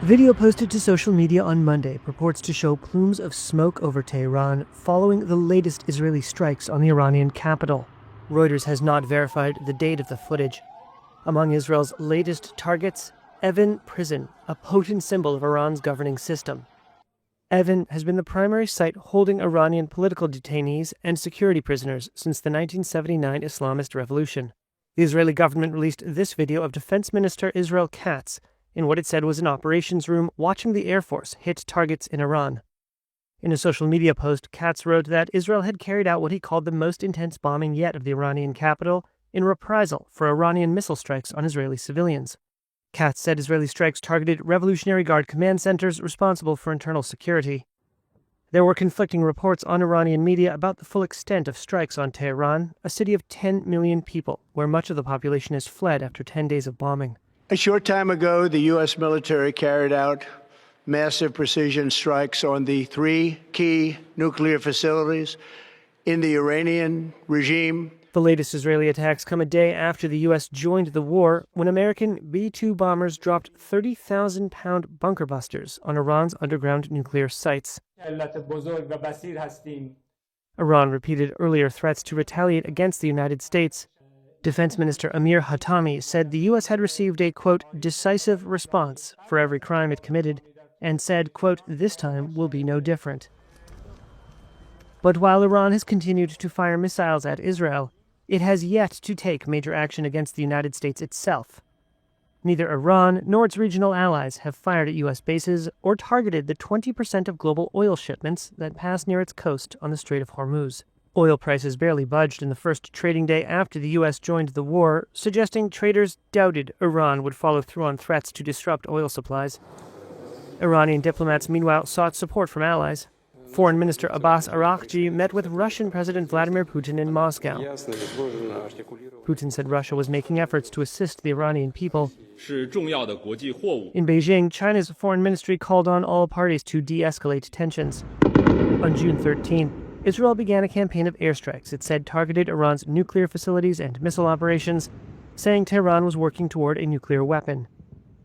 Video posted to social media on Monday purports to show plumes of smoke over Tehran following the latest Israeli strikes on the Iranian capital. Reuters has not verified the date of the footage. Among Israel's latest targets, Evin Prison, a potent symbol of Iran's governing system. Evin has been the primary site holding Iranian political detainees and security prisoners since the 1979 Islamist revolution. The Israeli government released this video of Defence Minister Israel Katz in what it said was an operations room watching the Air Force hit targets in Iran. In a social media post, Katz wrote that Israel had carried out what he called the most intense bombing yet of the Iranian capital in reprisal for Iranian missile strikes on Israeli civilians. Katz said Israeli strikes targeted Revolutionary Guard command centers responsible for internal security. There were conflicting reports on Iranian media about the full extent of strikes on Tehran, a city of 10 million people, where much of the population has fled after 10 days of bombing. A short time ago, the U.S. military carried out massive precision strikes on the 3 key nuclear facilities in the Iranian regime. The latest Israeli attacks come a day after the U.S. joined the war when American B-2 bombers dropped 30,000-pound bunker busters on Iran's underground nuclear sites. Iran repeated earlier threats to retaliate against the United States. Defense Minister Amir Hatami said the U.S. had received a, quote, decisive response for every crime it committed, and said, quote, this time will be no different. But while Iran has continued to fire missiles at Israel, it has yet to take major action against the United States itself. Neither Iran nor its regional allies have fired at U.S. bases or targeted the 20% of global oil shipments that pass near its coast on the Strait of Hormuz. Oil prices barely budged in the first trading day after the U.S. joined the war, suggesting traders doubted Iran would follow through on threats to disrupt oil supplies. Iranian diplomats, meanwhile, sought support from allies. Foreign Minister Abbas Araghchi met with Russian President Vladimir Putin in Moscow. Putin said Russia was making efforts to assist the Iranian people. In Beijing, China's foreign ministry called on all parties to de-escalate tensions. On June 13, Israel began a campaign of airstrikes it said targeted Iran's nuclear facilities and missile operations, saying Tehran was working toward a nuclear weapon.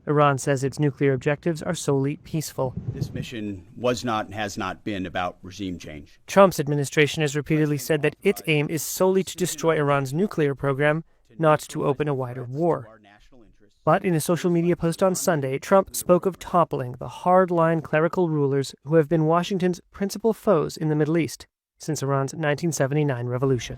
Iran says its nuclear objectives are solely peaceful. This mission was not and has not been about regime change. Trump's administration has repeatedly said that its aim is solely to destroy Iran's nuclear program, not to open a wider war. But in a social media post on Sunday, Trump spoke of toppling the hard-line clerical rulers who have been Washington's principal foes in the Middle East since Iran's 1979 revolution.